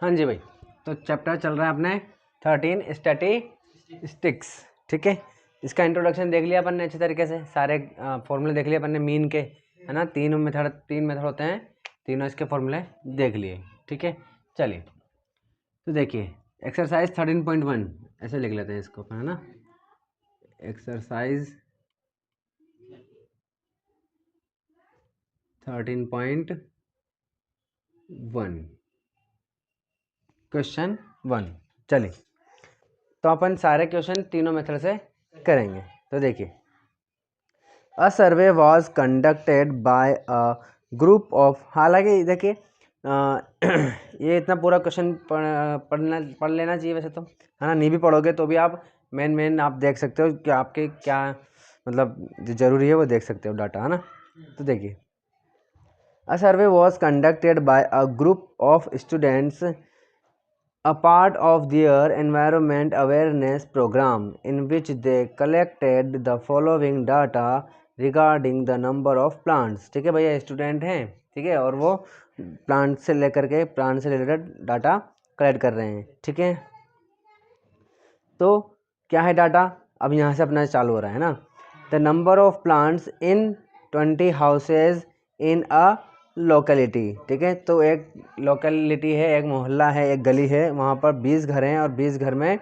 हाँ जी भाई, तो चैप्टर चल रहा है अपने 13 स्टैटिस्टिक्स। ठीक है, इसका इंट्रोडक्शन देख लिया अपन ने अच्छे तरीके से, सारे फॉर्मूले देख लिए अपन ने मीन के, है ना। तीन मेथड होते हैं, तीनों इसके फॉर्मूले देख लिए। ठीक है, चलिए तो देखिए एक्सरसाइज 13.1 ऐसे लिख लेते हैं इसको अपन, है ना। Exercise 13.1 question 1। चलिए तो अपन सारे क्वेश्चन तीनों मेथड से करेंगे। तो देखिए, a survey was conducted by a group of, हालांकि देखिए ये इतना पूरा क्वेश्चन पढ़ लेना चाहिए वैसे तो, है ना। नहीं भी पढ़ोगे तो भी आप मेन आप देख सकते हो कि आपके क्या मतलब जो जरूरी है वो देख सकते हो डाटा, है ना। तो देखिए, a survey was conducted by a group of students a part of their environment awareness program in which they collected the following data regarding the number of plants। ठीक है भैया, स्टूडेंट हैं, ठीक है, और वो प्लांट से रिलेटेड डाटा कलेक्ट कर रहे हैं। ठीक है, तो क्या है डाटा, अब यहाँ से अपना चालू हो रहा है ना। The number of plants in 20 houses in a locality. ठीक है, तो एक लोकेलिटी है, एक मोहल्ला है, एक गली है, वहाँ पर 20 घर हैं और 20 घर में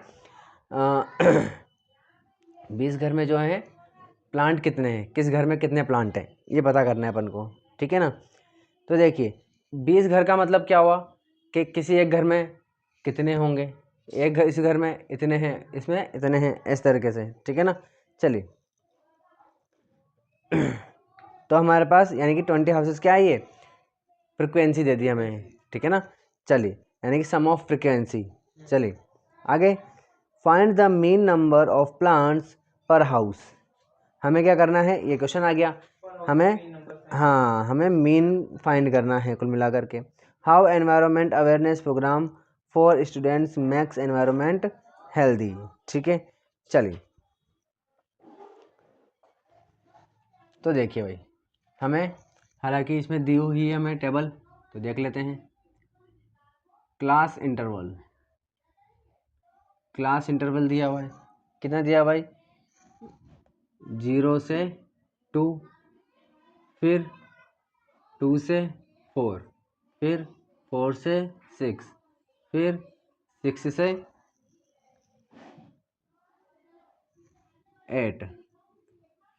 20 घर में जो है प्लांट कितने हैं, किस घर में कितने प्लांट हैं, ये पता करना है अपन को। ठीक है ना। तो देखिए 20 घर का मतलब क्या हुआ कि किसी एक घर में कितने होंगे, एक घर, इस घर में इतने हैं, इसमें इतने हैं, इस तरीके से। ठीक है ना। चलिए तो हमारे पास यानी कि 20 हाउसेस क्या है, ये फ्रिक्वेंसी दे दी हमें। ठीक है ना। चलिए, यानी कि सम ऑफ फ्रिक्वेंसी। चलिए आगे, find the mean number of plants per house. हमें क्या करना है, ये क्वेश्चन आ गया हमें मीन फाइंड करना है कुल मिला करके। How environment awareness programme for students makes environment healthy. ठीक है, चलिए तो देखिए भाई, हमें हालांकि इसमें दी हुई है हमें टेबल, तो देख लेते हैं। क्लास इंटरवल दिया हुआ है, कितना दिया भाई, 0 से 2, फिर 2 से 4, फिर 4 से 6, फिर 6 से 8,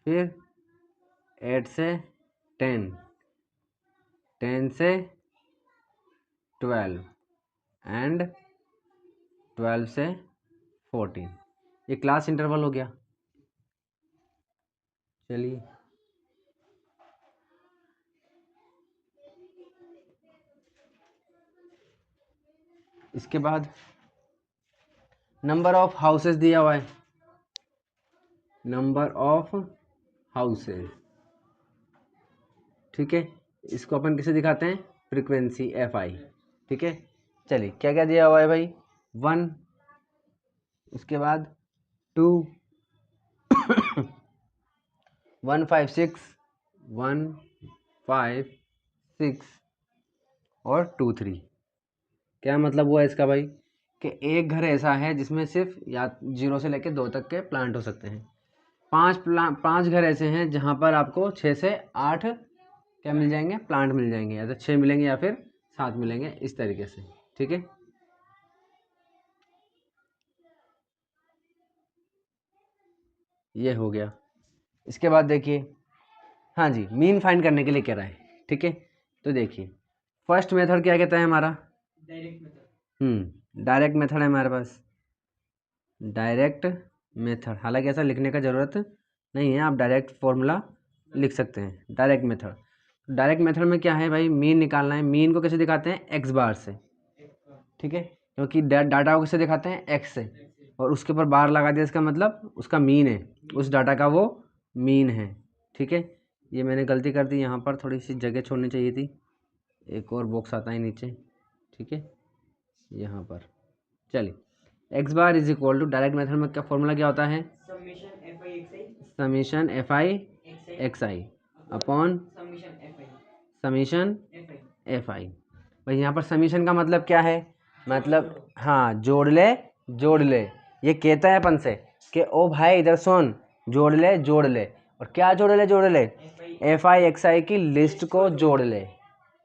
फिर 8 से 10, 10 से 12 एंड 12 से 14। ये क्लास इंटरवल हो गया। चलिए इसके बाद नंबर ऑफ हाउसेस दिया हुआ है, नंबर ऑफ हाउसेस। ठीक है, इसको अपन किसे दिखाते हैं, फ्रीक्वेंसी FI। ठीक है, चलिए क्या क्या दिया हुआ है भाई, 1, उसके बाद 2, 1 5 6, 1 5 6 और 2 3। क्या मतलब हुआ इसका भाई कि एक घर ऐसा है जिसमें सिर्फ या 0 से लेकर 2 तक के प्लांट हो सकते हैं। 5 घर ऐसे हैं जहाँ पर आपको 6 से 8 क्या मिल जाएंगे, प्लांट मिल जाएंगे, या तो 6 मिलेंगे या फिर 7 मिलेंगे, इस तरीके से। ठीक है, ये हो गया। इसके बाद देखिए, हाँ जी, मीन फाइंड करने के लिए कह रहा है। ठीक है, तो देखिए फर्स्ट मेथड क्या कहता है हमारा, डायरेक्ट मेथड है हमारे पास, डायरेक्ट मेथड। हालांकि ऐसा लिखने का ज़रूरत नहीं है, आप डायरेक्ट फॉर्मूला लिख सकते हैं, डायरेक्ट मेथड में क्या है भाई, मीन निकालना है। मीन को कैसे दिखाते हैं, एक्स बार से। ठीक है, क्योंकि डाटा को कैसे दिखाते हैं, एक्स से, और उसके ऊपर बार लगा दिया, इसका मतलब उसका मीन है, उस डाटा का वो मीन है। ठीक है, ये मैंने गलती कर दी, यहाँ पर थोड़ी सी जगह छोड़नी चाहिए थी, एक और बॉक्स आता है नीचे। ठीक है, यहाँ पर चलिए, x bar is equal to, direct method में क्या फॉर्मूला क्या होता है, summation FI upon summation FI। भाई यहाँ पर समीशन का मतलब क्या है, मतलब हाँ, जोड़ ले। ये कहता है अपन से कि ओ भाई इधर सुन, जोड़ ले। और क्या जोड़ ले? एफ आई एक्स आई की लिस्ट को जोड़ ले,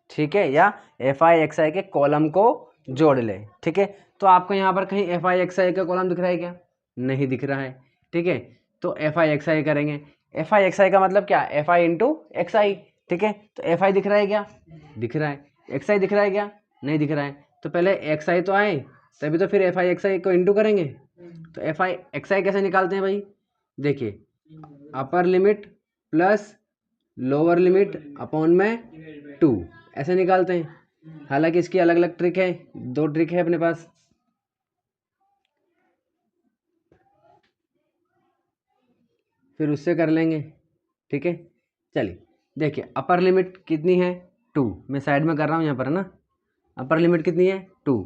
ठीक है, या एफ आई एक्स आई के कॉलम को जोड़ ले, ठीक है। तो आपको यहाँ पर कहीं एफ आई एक्स आई का कॉलम दिख रहा है क्या? नहीं दिख रहा है, ठीक है। तो एफ आई एक्स आई करेंगे। एफ आई एक्स आई का मतलब क्या? एफ आई इंटू एक्स आई, ठीक है। तो एफ आई दिख रहा है क्या? दिख रहा है। एक्स आई दिख रहा है क्या? नहीं दिख रहा है। तो पहले एक्स आई तो आए, तभी तो फिर एफ आई एक्स आई को इंटू करेंगे। तो एफ आई एक्स आई कैसे निकालते हैं भाई? देखिए, upper limit plus lower limit upon में 2, ऐसे निकालते हैं। हालांकि इसकी अलग अलग ट्रिक है, 2 ट्रिक है अपने पास। फिर उससे कर लेंगे, ठीक है। चलिए देखिए, अपर लिमिट कितनी है? 2। मैं साइड में कर रहा हूँ यहाँ पर, है ना। अपर लिमिट कितनी है? 2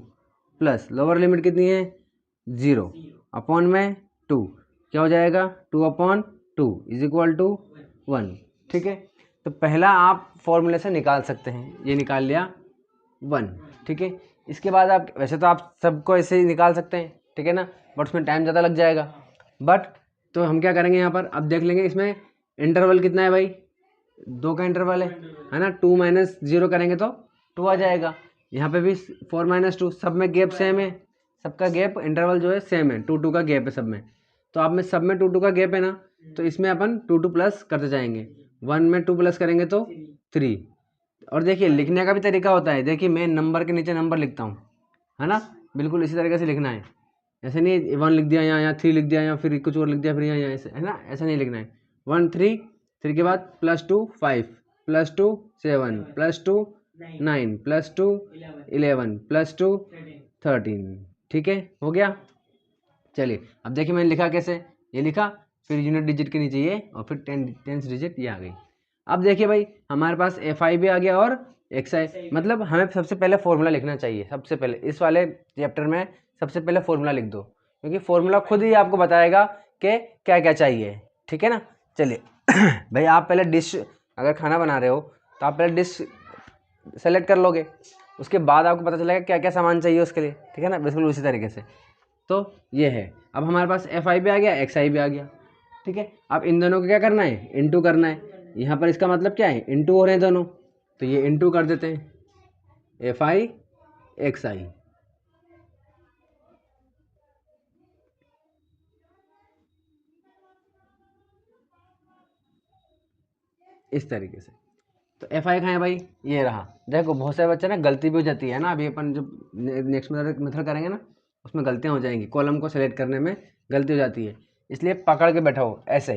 प्लस लोअर लिमिट कितनी है? 0 अपॉन में 2, क्या हो जाएगा? 2/2 इज इक्वल टू 1, ठीक है। तो पहला आप फॉर्मूले से निकाल सकते हैं, ये निकाल लिया 1, ठीक है। इसके बाद आप वैसे तो आप सबको ऐसे ही निकाल सकते हैं, ठीक है ना, बट उसमें टाइम ज़्यादा लग जाएगा। बट तो हम क्या करेंगे यहाँ पर, अब देख लेंगे इसमें इंटरवल कितना है भाई, 2 का इंटरवल है ना। 2 - 0 करेंगे तो 2 आ जाएगा। यहाँ पे भी 4 - 2, सब में गैप सेम है, सबका गैप इंटरवल जो है सेम है, 2 का गैप है सब में। तो आप में सब में 2 का गैप है ना, तो इसमें अपन 2 प्लस करते जाएंगे। 1 में 2 प्लस करेंगे तो 3। और देखिए लिखने का भी तरीका होता है, देखिए मैं नंबर के नीचे नंबर लिखता हूँ, है ना, बिल्कुल इसी तरीके से लिखना है। ऐसे नहीं 1 लिख दिया यहाँ 3 लिख दिया, या फिर कुछ और लिख दिया फिर यहाँ ऐसे, है ना, ऐसा नहीं लिखना है। 1 3 3 के बाद +2 5 +2 7 +2 9 +2 11 +2 13, ठीक है, हो गया। चलिए अब देखिए मैंने लिखा कैसे, ये लिखा, फिर यूनिट डिजिट के नीचे ये, और फिर 10th डिजिट ये आ गई। अब देखिए भाई हमारे पास एफ आई भी आ गया और एक्स आई, मतलब हमें सबसे पहले फॉर्मूला लिखना चाहिए। सबसे पहले इस वाले चैप्टर में सबसे पहले फॉर्मूला लिख दो, क्योंकि फॉर्मूला खुद ही आपको बताएगा कि क्या क्या चाहिए, ठीक है ना। चलिए भाई आप पहले डिश, अगर खाना बना रहे हो तो आप पहले डिश सेलेक्ट कर लोगे, उसके बाद आपको पता चलेगा क्या क्या सामान चाहिए उसके लिए, ठीक है ना, बिल्कुल उसी तरीके से। तो ये है, अब हमारे पास एफ आई भी आ गया, एक्स आई भी आ गया, ठीक है। अब इन दोनों को क्या करना है? इनटू करना है। यहाँ पर इसका मतलब क्या है? इनटू हो रहे हैं दोनों, तो ये इनटू कर देते हैं, एफ आई एक्स आई। इस तरीके से। तो एफ आई कहाँ है भाई? ये रहा। देखो बहुत सारे बच्चे ना गलती भी हो जाती है ना, अभी अपन जब नेक्स्ट मेथड करेंगे ना, उसमें गलतियाँ हो जाएंगी, कॉलम को सेलेक्ट करने में गलती हो जाती है, इसलिए पकड़ के बैठो ऐसे,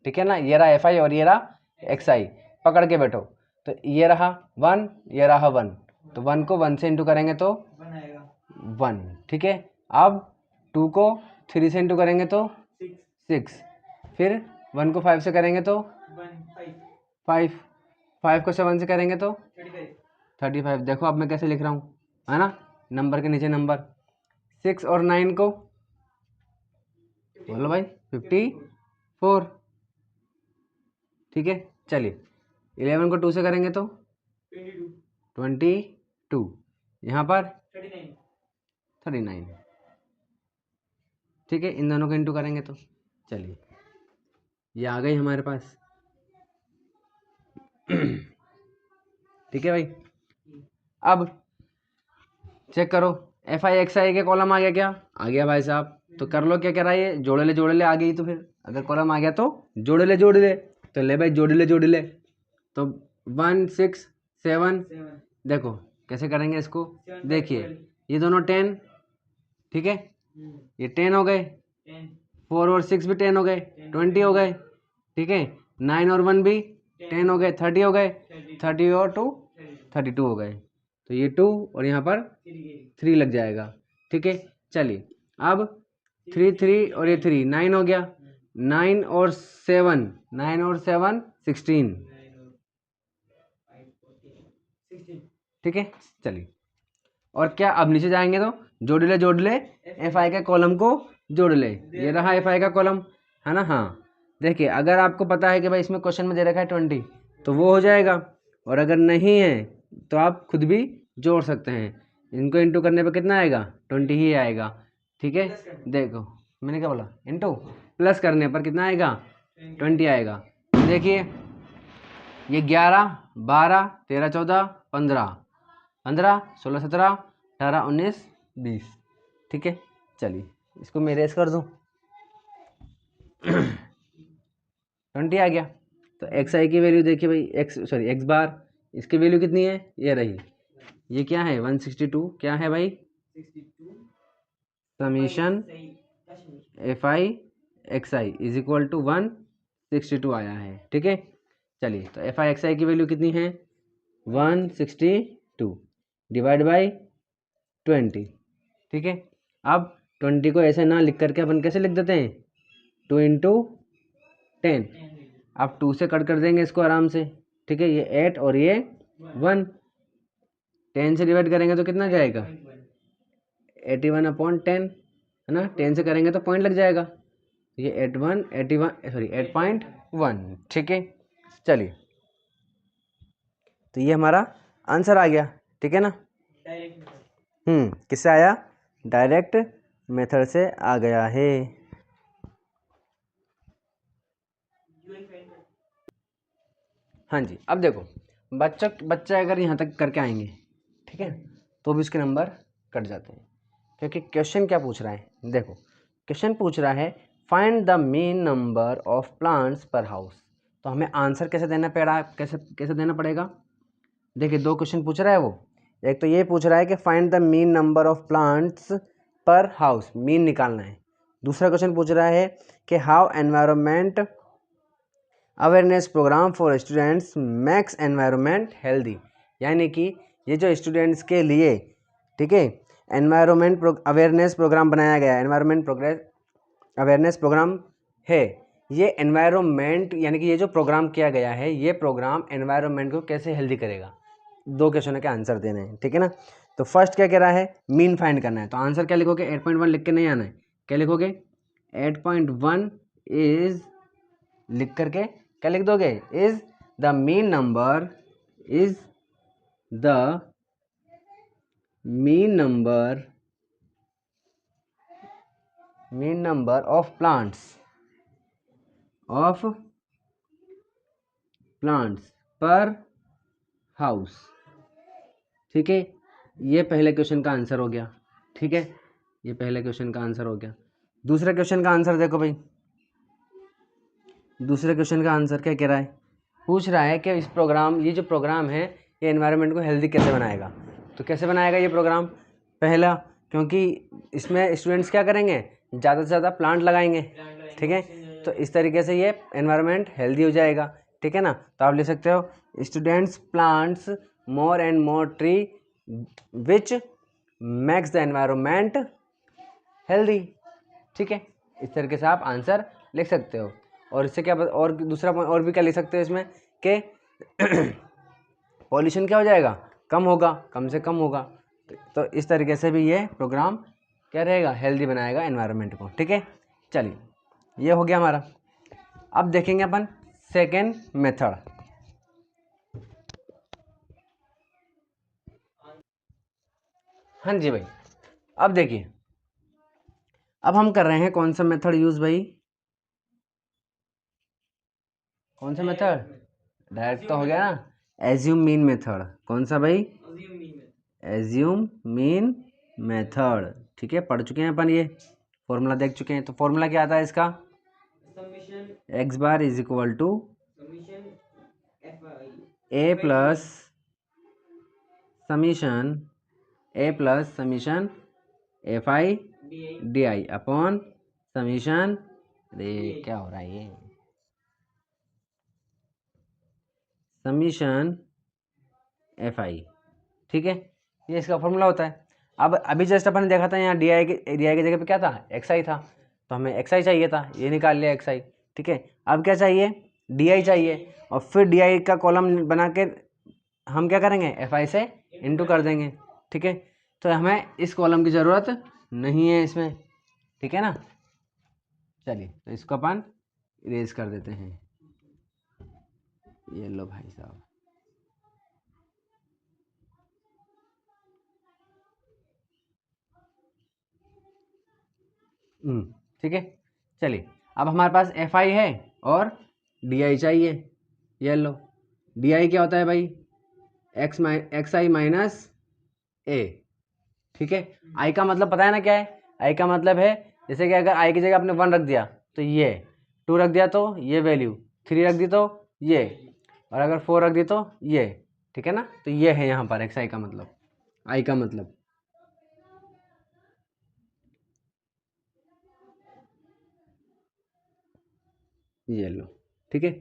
ठीक है ना। ये रहा एफ आई और ये रहा एक्स आई, पकड़ के बैठो। तो ये रहा 1, ये रहा 1, तो 1 को 1 से इंटू करेंगे तो 1, ठीक है। अब 2 को 3 से इंटू करेंगे तो 6, फिर 1 को 5 से करेंगे तो 5, 5 को 7 से करेंगे तो 35। देखो अब मैं कैसे लिख रहा हूँ, है ना, नंबर के नीचे नंबर। 6 और 9 को बोलो भाई 54, ठीक है। चलिए 11 को 2 से करेंगे तो 22, यहाँ पर 39, ठीक है। इन दोनों को इंटू करेंगे तो चलिए ये आ गई हमारे पास ठीक है भाई। अब चेक करो, एफ आई एक्स आई के कॉलम आ गया क्या? आ गया भाई साहब। तो कर लो क्या कह रहा है, जोड़े ले आ गई। तो फिर अगर कॉलम आ गया तो जोड़े ले, तो ले भाई जोड़े ले। तो 1 6 7, देखो कैसे करेंगे इसको, देखिए ये दोनों 10, ठीक है, ये 10 हो गए, 4 और 6 भी 10 हो गए, 20 हो गए, ठीक है। 9 और 1 भी 10 हो गए, 30 हो गए, 30 और 2 32 हो गए। तो ये 2 और यहाँ पर 3 लग जाएगा, ठीक है। चलिए अब 3 3 और ये 3 9 हो गया, 9 और 7 16, ठीक है। चलिए और क्या, अब नीचे जाएंगे तो जोड़ ले एफ आई का कॉलम को जोड़ ले, ये रहा एफ आई का कॉलम, है ना। हाँ देखिए अगर आपको पता है कि भाई इसमें क्वेश्चन में दे रखा है 20, तो वो हो जाएगा, और अगर नहीं है तो आप खुद भी जोड़ सकते हैं। इनको इंटू करने पे कितना आएगा, 20 ही आएगा। ठीक है, देखो मैंने क्या बोला, इंटू, प्लस करने पर कितना आएगा, 20 आएगा। देखिए ये 11 12 13 14 15 15 16 17 18 19 20। ठीक है, चलिए इसको मैं इरेज कर दूं। 20 आ गया। तो एक्स आई की वैल्यू देखिए भाई, एक्स बार, इसकी वैल्यू कितनी है, ये रही, ये क्या है 162, क्या है भाई, summation F I x i is equal to 162 आया है। ठीक है, चलिए तो एफ आई एक्स आई की वैल्यू कितनी है, 162 डिवाइड बाई 20। ठीक है, अब 20 को ऐसे ना लिख करके अपन कैसे लिख देते हैं, 2 इंटू 10। अब 2 से कट कर देंगे इसको आराम से। ठीक है, ये 8 और ये 1, 10 से डिवाइड करेंगे तो कितना जाएगा, 81/10 है ना, 10 से करेंगे तो पॉइंट लग जाएगा, ये 8.1। ठीक है, चलिए तो ये हमारा आंसर आ गया। ठीक है ना, किससे आया, डायरेक्ट मेथड से आ गया है। हाँ जी, अब देखो बच्चे अगर यहाँ तक करके आएंगे, ठीक है, तो भी उसके नंबर कट जाते हैं, क्योंकि क्वेश्चन क्या पूछ रहा है, देखो क्वेश्चन पूछ रहा है find the mean number of plants per house. तो हमें आंसर कैसे देना पड़ा, कैसे देना पड़ेगा, देखिए 2 क्वेश्चन पूछ रहा है वो, एक तो ये पूछ रहा है कि find the mean number of plants per house, mean निकालना है। दूसरा क्वेश्चन पूछ रहा है कि how environment awareness programme for students makes environment healthy, यानी कि ये जो स्टूडेंट्स के लिए, ठीक है, एनवायरनमेंट अवेयरनेस प्रोग्राम बनाया गया है, एनवायरनमेंट प्रोग्रेस अवेयरनेस प्रोग्राम है, ये एनवायरनमेंट यानी कि ये जो प्रोग्राम किया गया है, ये प्रोग्राम एनवायरनमेंट को कैसे हेल्दी करेगा। 2 क्वेश्चन के आंसर देने हैं। ठीक है ना, तो फर्स्ट क्या कह रहा है, मीन फाइंड करना है, तो आंसर क्या लिखोगे, 8.1 लिख के नहीं आना है, क्या लिखोगे, 8.1 इज, लिख करके क्या लिख दोगे, is the mean number, is the mean number of plants per house. ठीक है, ये पहले क्वेश्चन का आंसर हो गया। ठीक है, ये पहले क्वेश्चन का आंसर हो गया। दूसरे क्वेश्चन का आंसर देखो भाई, दूसरे क्वेश्चन का आंसर क्या कह रहा है, पूछ रहा है कि इस प्रोग्राम, ये जो प्रोग्राम है ये एनवायरनमेंट को हेल्दी कैसे बनाएगा। तो कैसे बनाएगा ये प्रोग्राम, पहला, क्योंकि इसमें स्टूडेंट्स क्या करेंगे, ज़्यादा से ज़्यादा प्लांट लगाएंगे। ठीक है, तो इस तरीके से ये एनवायरनमेंट हेल्दी हो जाएगा। ठीक है ना, तो आप ले सकते हो students plants more and more tree which makes the environment healthy. ठीक है, इस तरीके से आप आंसर लिख सकते हो। और इससे क्या, और दूसरा पॉइंट और भी क्या लिख सकते हो इसमें कि पॉल्यूशन क्या हो जाएगा, कम होगा, कम से कम होगा। तो इस तरीके से भी ये प्रोग्राम क्या रहेगा, हेल्दी बनाएगा एनवायरनमेंट को। ठीक है, चलिए ये हो गया हमारा। अब देखेंगे अपन सेकेंड मेथड। हाँ जी भाई, अब देखिए, अब हम कर रहे हैं कौन सा मेथड यूज भाई, कौन सा मेथड, डायरेक्ट तो हो गया ना, एज्यूम मीन मेथड। कौन सा भाई, एज्यूम मीन मेथड। ठीक है, पढ़ चुके हैं अपन, ये फॉर्मूला देख चुके हैं। तो फॉर्मूला क्या आता है इसका, x bar is equal to a plus summation F I D i upon summation, अरे क्या हो रहा है ये, समीशन एफ आई। ठीक है, ये इसका फॉर्मूला होता है। अब अभी जस्ट अपन ने देखा था यहाँ डी आई की जगह पे क्या था, एक्स आई था, तो हमें एक्स आई चाहिए था, ये निकाल लिया एक्स आई। ठीक है, अब क्या चाहिए, डी आई चाहिए, और फिर डी आई का कॉलम बना के हम क्या करेंगे, एफ आई से इंटू कर देंगे। ठीक है, तो हमें इस कॉलम की ज़रूरत नहीं है इसमें। ठीक है ना, चलिए तो इसको अपन इरेज कर देते हैं। ये लो भाई साहब, ठीक है। चलिए अब हमारे पास एफ आई है और डी आई चाहिए। ये लो, डी आई क्या होता है भाई, एक्स आई माइनस ए। ठीक है, आई का मतलब पता है ना क्या है, आई का मतलब है जैसे कि अगर आई की जगह आपने 1 रख दिया तो ये, 2 रख दिया तो ये वैल्यू, 3 रख दी तो ये, और अगर 4 रख दी तो ये। ठीक है ना, तो ये है यहाँ पर एक्स आई का मतलब, आई का मतलब। ये लो, ठीक है।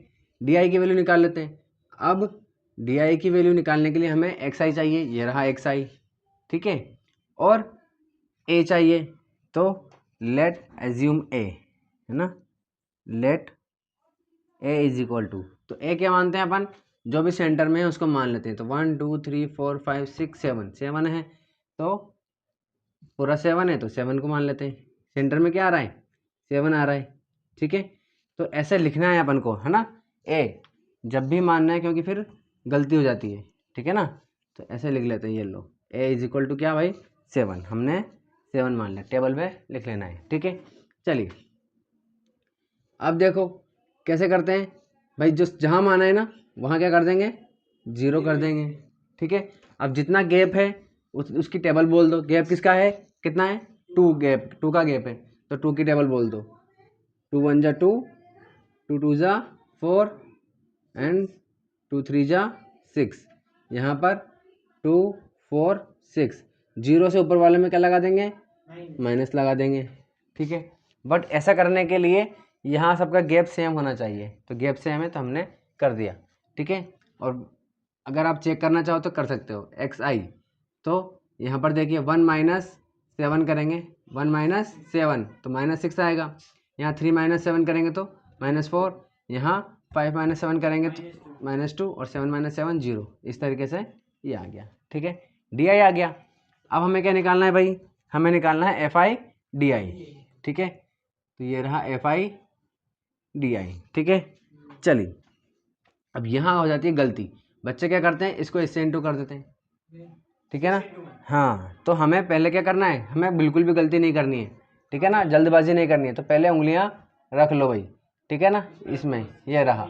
डी आई की वैल्यू निकाल लेते हैं। अब डी आई की वैल्यू निकालने के लिए हमें एक्स आई चाहिए, ये रहा एक्स आई। ठीक है, और ए चाहिए, तो लेट एज्यूम ए, है ना, let a is equal to, तो ए क्या मानते हैं अपन, जो भी सेंटर में है उसको मान लेते हैं। तो 1 2 3 4 5 6 7, 7 है तो पूरा 7 है तो 7 को मान लेते हैं। सेंटर में क्या आ रहा है, 7 आ रहा है। ठीक है, तो ऐसे लिखना है अपन को, है ना, ए जब भी मानना है, क्योंकि फिर गलती हो जाती है। ठीक है ना, तो ऐसे लिख लेते हैं, ये लो, ए इज इक्वल टू क्या भाई, 7, हमने 7 मान लिया, टेबल पे लिख लेना है। ठीक है, चलिए अब देखो कैसे करते हैं भाई, जो जहाँ माना है ना वहाँ क्या कर देंगे, 0 कर देंगे। ठीक है, अब जितना गैप है उसकी टेबल बोल दो। गैप किसका है, कितना है, 2, गैप 2 का गैप है, तो 2 की टेबल बोल दो। 2 1 जा 2, 2 2 जा 4 एंड 2 3 जा 6। यहाँ पर 2 4 6, 0 से ऊपर वाले में क्या लगा देंगे, माइनस लगा देंगे। ठीक है, बट ऐसा करने के लिए यहाँ सबका गैप सेम होना चाहिए, तो गैप सेम है तो हमने कर दिया। ठीक है, और अगर आप चेक करना चाहो तो कर सकते हो, एक्स आई, तो यहाँ पर देखिए 1 माइनस 7 करेंगे, 1 माइनस 7 तो -6 आएगा। यहाँ 3 माइनस 7 करेंगे तो -4, यहाँ 5 माइनस 7 करेंगे तो -2, और 7 माइनस 7 0। इस तरीके से ये आ गया। ठीक है, डी आई आ गया। अब हमें क्या निकालना है भाई, हमें निकालना है एफ आई डी आई। ठीक है, तो ये रहा एफ आई डी आई। ठीक है, चलिए अब यहाँ हो जाती है गलती, बच्चे क्या करते हैं, इसको इससे इंटू कर देते हैं। ठीक है ना, हाँ, तो हमें पहले क्या करना है, हमें बिल्कुल भी गलती नहीं करनी है। ठीक है ना, जल्दबाजी नहीं करनी है, तो पहले उंगलियाँ रख लो भाई। ठीक है ना, इसमें ये रहा।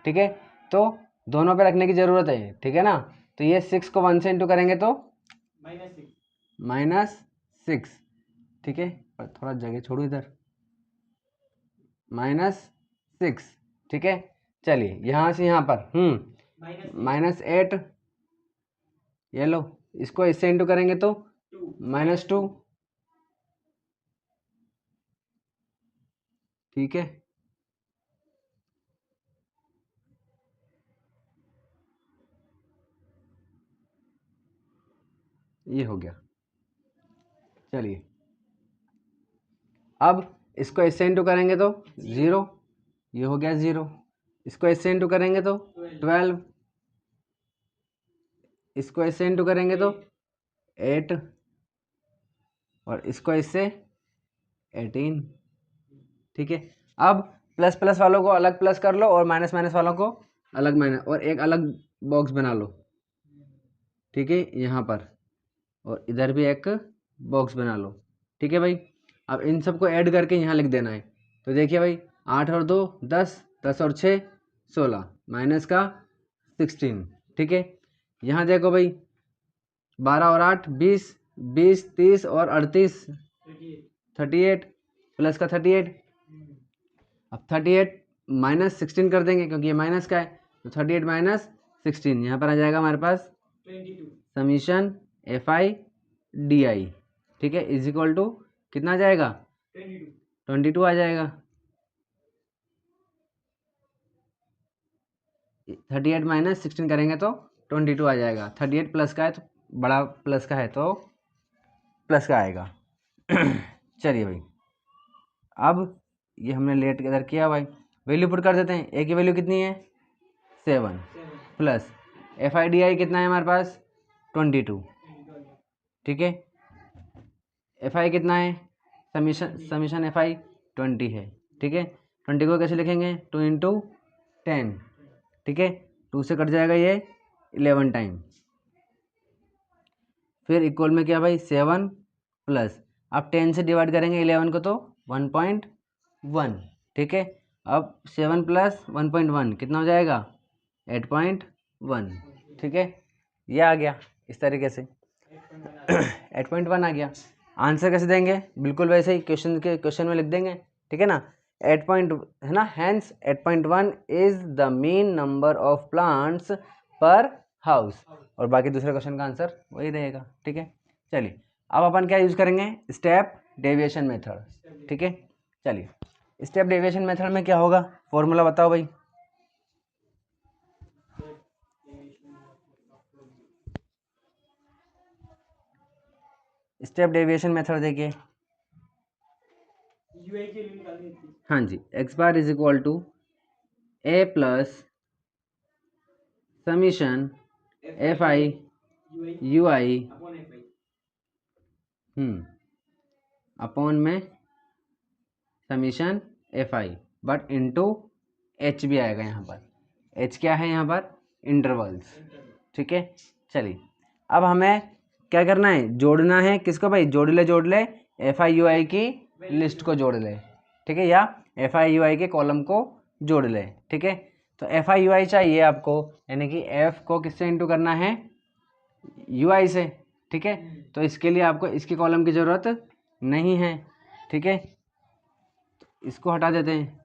ठीक है, तो दोनों पे रखने की ज़रूरत है। ठीक है ना, तो ये 6 को 1 से इंटू करेंगे तो -6। ठीक है, थोड़ा जगह छोड़ो इधर, -6। ठीक है, चलिए यहाँ से यहाँ पर -8, ये लो, इसको इससे इंटू करेंगे तो -2। ठीक है, ये हो गया। चलिए अब इसको इससे इंटू करेंगे तो 0, ये हो गया 0। इसको इससे इंटू करेंगे तो 12, इसको इससे इंटू करेंगे तो 8, और इसको इससे 18। ठीक है, अब प्लस प्लस वालों को अलग प्लस कर लो और माइनस माइनस वालों को अलग माइनस, और एक अलग बॉक्स बना लो। ठीक है, यहाँ पर, और इधर भी एक बॉक्स बना लो। ठीक है भाई, अब इन सबको ऐड करके यहाँ लिख देना है। तो देखिए भाई, 8 और 2 10, 10 और 6 16, माइनस का 16। ठीक है, यहाँ देखो भाई, 12 और 8 20, 20 30 और 38 38, प्लस का 38। अब 38 -16 कर देंगे क्योंकि ये माइनस का है, तो 38 माइनस 16, यहाँ पर आ जाएगा हमारे पास summation F I D I. ठीक है, इज इक्वल टू कितना आ जाएगा, 22 आ जाएगा। 38 माइनस 16 करेंगे तो 22 आ जाएगा। 38 प्लस का है तो बड़ा प्लस का है तो प्लस का आएगा। चलिए भाई, अब ये हमने लेट इधर किया भाई, वैल्यू पुट कर देते हैं। ए की वैल्यू कितनी है, 7, plus F I D I कितना है हमारे पास, 22। ठीक है, एफ आई कितना है, समीशन एफ आई 20 है। ठीक है, 20 को कैसे लिखेंगे, 2 इंटू 10। ठीक है, 2 से कट जाएगा ये 11 टाइम, फिर इक्वल में क्या भाई 7 प्लस, अब 10 से डिवाइड करेंगे 11 को तो 1.1, ठीक है। अब 7 + 1.1 कितना हो जाएगा? 8.1, ठीक है। ये आ गया इस तरीके से 8.1 आ गया। आंसर कैसे देंगे? बिल्कुल वैसे ही क्वेश्चन में लिख देंगे, ठीक है ना। 8 है ना, hence 8.1 is the mean number of plants per house, और बाकी दूसरे क्वेश्चन का आंसर वही रहेगा, ठीक है। चलिए अब अपन क्या यूज करेंगे? स्टेप डेविएशन मेथड, ठीक है। चलिए स्टेप डेविएशन मेथड में क्या होगा? फॉर्मूला बताओ भाई। स्टेप डेविएशन मेथड देखिए, हाँ जी, x bar is equal to a plus summation F I U I upon में summation F I, but into H भी आएगा यहाँ पर। एच क्या है यहाँ पर? इंटरवल्स, ठीक है। चलिए अब हमें क्या करना है? जोड़ना है किसको भाई? जोड़ ले एफ आई यू आई की लिस्ट को जोड़ ले, ठीक है, या एफ आई यू आई के कॉलम को जोड़ ले, ठीक है। तो एफ आई यू आई चाहिए आपको, यानी कि एफ को किससे इंटू करना है? यू आई से, ठीक है। तो इसके लिए आपको इसके कॉलम की ज़रूरत नहीं है, ठीक है। इसको हटा देते हैं।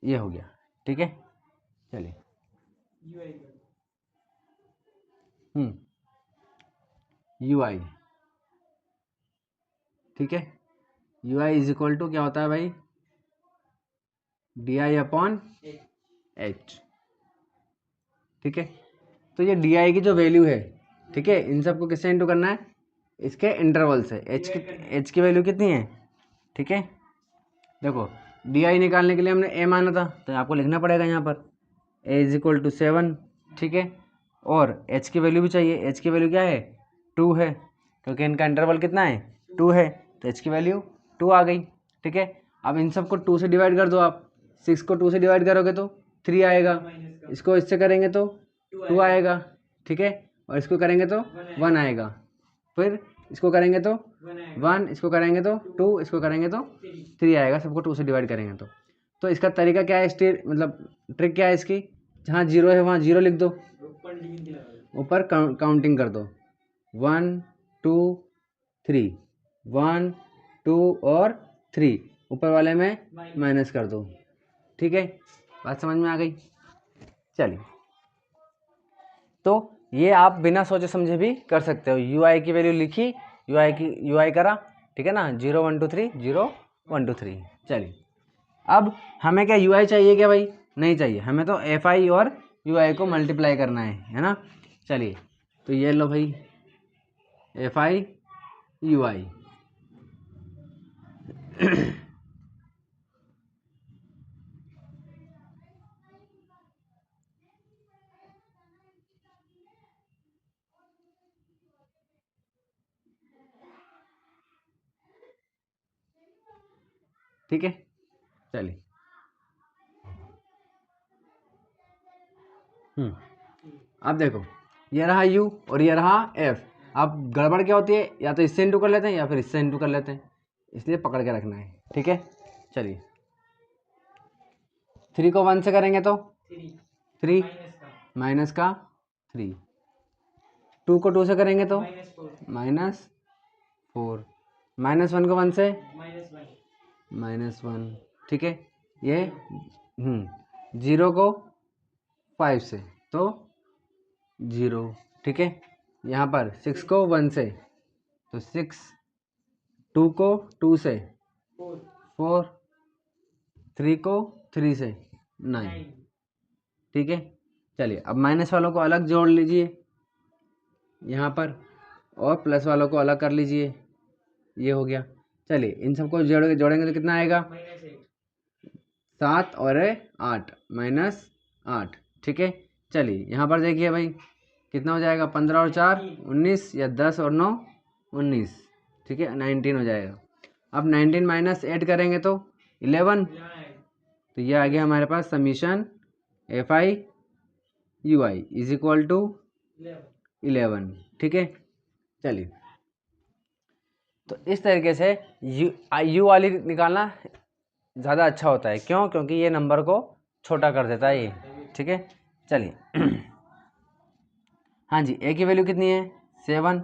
ये हो गया, ठीक है। चलिए यू आई, ठीक है। U I is equal to क्या होता है भाई? डी आई अपॉन एच, ठीक है। तो ये डी आई की जो वैल्यू है, ठीक है, इन सबको किससे इंटू करना है? इसके इंटरवल से। एच की वैल्यू कितनी है? ठीक है, देखो डी आई निकालने के लिए हमने ए माना था, तो आपको लिखना पड़ेगा यहाँ पर ए इज इक्वल टू 7, ठीक है। और एच की वैल्यू भी चाहिए। एच की वैल्यू क्या है? 2 है, क्योंकि इनका इंटरवल कितना है? 2 है, तो एच की वैल्यू 2 आ गई, ठीक है। अब इन सबको 2 से डिवाइड कर दो आप। 6 को 2 से डिवाइड करोगे तो 3 आएगा, इसको इससे करेंगे तो 2 आएगा, ठीक है। और इसको करेंगे तो 1 आएगा, फिर इसको करेंगे तो 1, इसको करेंगे तो 2, इसको करेंगे तो 3 आएगा, सबको 2 से डिवाइड करेंगे तो इसका तरीका क्या है? मतलब ट्रिक क्या है इसकी? जहाँ 0 है वहाँ 0 लिख दो, ऊपर काउंटिंग कर दो 1 2 3, 1 2 और 3, ऊपर वाले में माइनस कर दो, ठीक है। बात समझ में आ गई? चलिए, तो ये आप बिना सोचे समझे भी कर सकते हो। यू आई की वैल्यू लिखी, यू आई करा, ठीक है ना, 0 1 2 3 0 1 2 3। चलिए अब हमें क्या यू आई चाहिए क्या भाई? नहीं चाहिए, हमें तो एफ आई और यू आई को मल्टीप्लाई करना है ना। चलिए तो ये लो भाई एफ आई यू आई ठीक है। चलिए अब देखो ये रहा u और ये रहा f। अब गड़बड़ क्या होती है? या तो इससे इंटू कर लेते हैं या फिर इससे इंटू कर लेते हैं, इसलिए पकड़ के रखना है, ठीक है। चलिए 3 को 1 से करेंगे तो 3 माइनस का 3, 2 को 2 से करेंगे तो -4, -1 को 1 से -1, ठीक है। ये 0 को 5 से तो 0, ठीक है। यहाँ पर 6 को 1 से तो 6, 2 को 2 से 4, 3 को 3 से 9, ठीक है। चलिए अब माइनस वालों को अलग जोड़ लीजिए यहाँ पर, और प्लस वालों को अलग कर लीजिए, ये हो गया। चलिए इन सबको जोड़ेंगे तो कितना आएगा? 7 और 8 -8, ठीक है। चलिए यहाँ पर देखिए भाई कितना हो जाएगा? 15 और 4 19, या 10 और 9 19, ठीक है, 19 हो जाएगा। अब 19 -8 करेंगे तो 11, तो ये आ गया हमारे पास summation F I U I is equal to 11। ठीक है, चलिए। तो इस तरीके से यू वाली निकालना ज़्यादा अच्छा होता है। क्यों? क्योंकि ये नंबर को छोटा कर देता है ये। ठीक है, चलिए। हाँ जी, ए की वैल्यू कितनी है? 7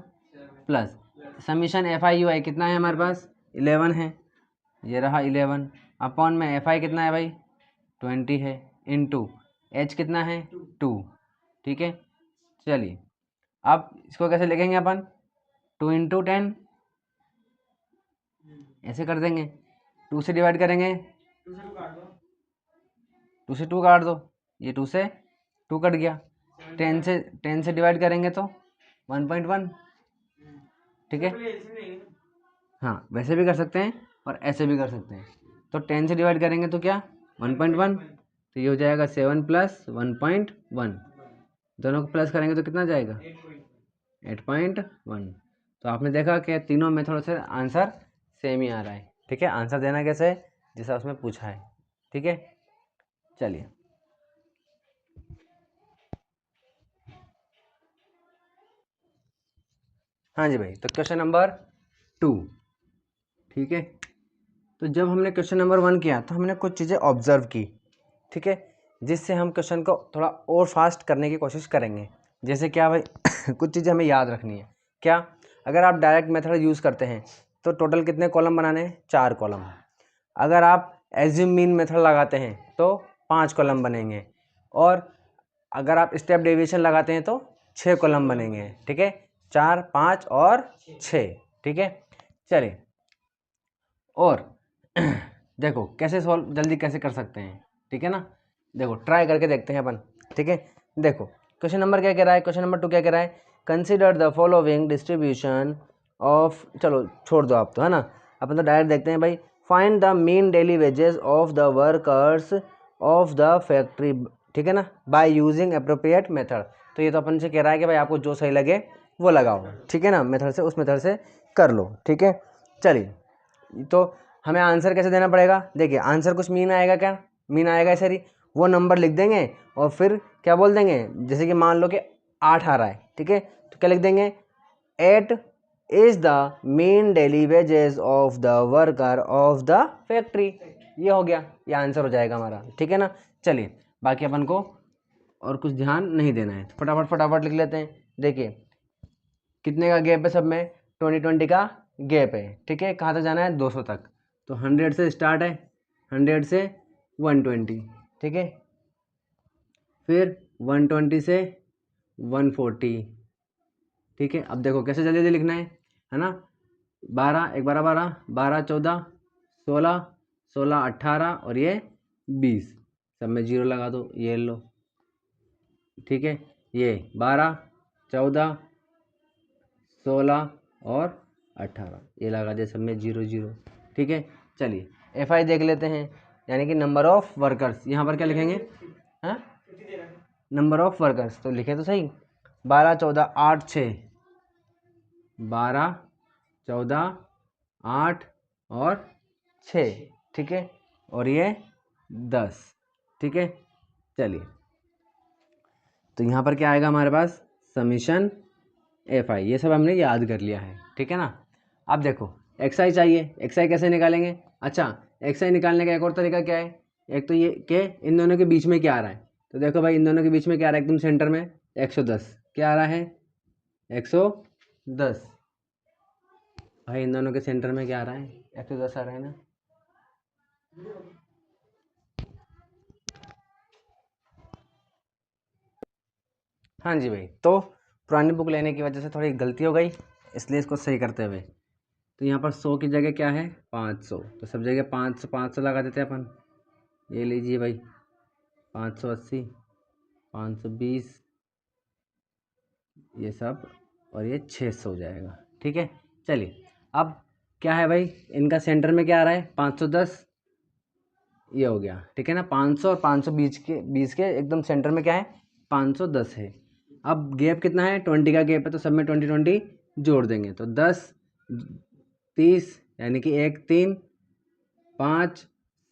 plus summation F I U I कितना है हमारे पास? 11 है। ये रहा 11 अपॉन में एफ आई कितना है भाई? 20 है। इनटू एच कितना है? 2। ठीक है, चलिए अब इसको कैसे लिखेंगे अपन? 2 इंटू 10 ऐसे कर देंगे। 2 से डिवाइड करेंगे, 2 से 2 काट दो, ये 2 से 2 कट गया। 10 से डिवाइड करेंगे तो 1.1। ठीक है, हाँ वैसे भी कर सकते हैं और ऐसे भी कर सकते हैं। तो 10 से डिवाइड करेंगे तो क्या? 1.1। तो ये हो जाएगा 7 प्लस 1.1। दोनों को प्लस करेंगे तो कितना जाएगा? 8.1। तो आपने देखा कि तीनों मेथड से आंसर सेम ही आ रहा है। ठीक है, आंसर देना कैसे है? जैसा उसमें पूछा है। ठीक है, चलिए। हाँ जी भाई, तो क्वेश्चन नंबर 2। ठीक है, तो जब हमने क्वेश्चन नंबर 1 किया तो हमने कुछ चीज़ें ऑब्जर्व की। ठीक है, जिससे हम क्वेश्चन को थोड़ा और फास्ट करने की कोशिश करेंगे। जैसे क्या भाई? कुछ चीज़ें हमें याद रखनी है। क्या? अगर आप डायरेक्ट मेथड यूज़ करते हैं तो टोटल कितने कॉलम बनाने हैं? 4 कॉलम। अगर आप एज्यूम मीन मेथड लगाते हैं तो 5 कॉलम बनेंगे। और अगर आप स्टेप डेविएशन लगाते हैं तो 6 कॉलम बनेंगे। ठीक है, 4, 5 और 6। ठीक है, चलिए। और देखो कैसे सॉल्व जल्दी कैसे कर सकते हैं। ठीक है ना, देखो ट्राई करके देखते हैं अपन। ठीक है, देखो क्वेश्चन नंबर क्या कह रहा है? क्वेश्चन नंबर 2 क्या कह रहा है? Consider the following distribution of, चलो छोड़ दो आप तो, है ना। अपन तो डायरेक्ट देखते हैं भाई। Find the mean daily wages of the workers of the factory. ठीक है ना, बाय यूजिंग अप्रोप्रिएट मेथड। तो ये तो अपन से कह रहा है कि भाई आपको जो सही लगे वो लगाओ। ठीक है ना, मेथड से, उस मेथड से कर लो। ठीक है, चलिए। तो हमें आंसर कैसे देना पड़ेगा? देखिए आंसर कुछ मीन आएगा। क्या मीन आएगा? ऐसे ही वो नंबर लिख देंगे और फिर क्या बोल देंगे? जैसे कि मान लो कि 8 आ रहा है। ठीक है, तो क्या लिख देंगे? 8 is the main daily wages of the worker of the factory. ये हो गया, ये आंसर हो जाएगा हमारा। ठीक है ना, चलिए बाकी अपन को और कुछ ध्यान नहीं देना है, तो फटाफट फटाफट लिख लेते हैं। देखिए कितने का गैप है सब में? 20 का गैप है। ठीक है, कहाँ तक जाना है? 200 तक। तो 100 से स्टार्ट है, 100 से 120। ठीक है, फिर 120 से 140। ठीक है, अब देखो कैसे जल्दी जल्दी लिखना है ना। 12 1 12 12 12 14 16 16 18 और ये 20, सब में 0 लगा दो, ये लो। ठीक है, ये 12 14 16 और 18 ये लगा दे, सब में 0 0। ठीक है, चलिए एफ आई देख लेते हैं, यानी कि नंबर ऑफ वर्कर्स। यहाँ पर क्या लिखेंगे? हाँ, नंबर ऑफ वर्कर्स तो लिखे तो सही। 12 14 8 6, 12 14 8 और 6। ठीक है, और ये 10। ठीक है, चलिए। तो यहाँ पर क्या आएगा हमारे पास? Summation F I. ये सब हमने याद कर लिया है। ठीक है ना, अब देखो एक्स आई चाहिए। एक्स आई कैसे निकालेंगे? अच्छा, एक्स आई निकालने का एक और तरीका क्या है? एक तो ये कि इन दोनों के बीच में क्या आ रहा है। तो देखो भाई, इन दोनों के बीच में क्या आ रहा है? एकदम सेंटर में 110 क्या आ रहा है? 110। भाई इन दोनों के सेंटर में क्या आ रहा है? 110 आ रहा है ना। हाँ जी भाई, तो पुरानी बुक लेने की वजह से थोड़ी गलती हो गई, इसलिए इसको सही करते हुए। तो यहाँ पर 100 की जगह क्या है? 500। तो सब जगह 500 500 लगा देते हैं अपन। ये लीजिए भाई, 580 520 ये सब, और ये 600 हो जाएगा। ठीक है, चलिए। अब क्या है भाई, इनका सेंटर में क्या आ रहा है? 510 ये हो गया। ठीक है ना, 500 और 520 के बीच के एकदम सेंटर में क्या है? 510 है। अब गैप कितना है? 20 का गैप है, तो सब में 20 20 जोड़ देंगे तो 10 30, यानी कि 1 3 5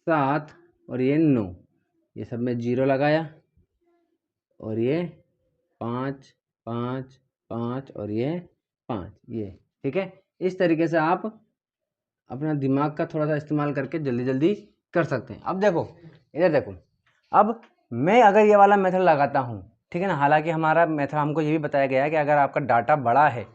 7 और ये 9, ये सब में 0 लगाया, और ये 5 5 5 और ये 5, ये ठीक है। इस तरीके से आप अपना दिमाग का थोड़ा सा इस्तेमाल करके जल्दी जल्दी कर सकते हैं। अब देखो इधर देखो, अब मैं अगर ये वाला मेथड लगाता हूँ, ठीक है ना, हालांकि हमारा मेथड हमको ये भी बताया गया है कि अगर आपका डाटा बड़ा है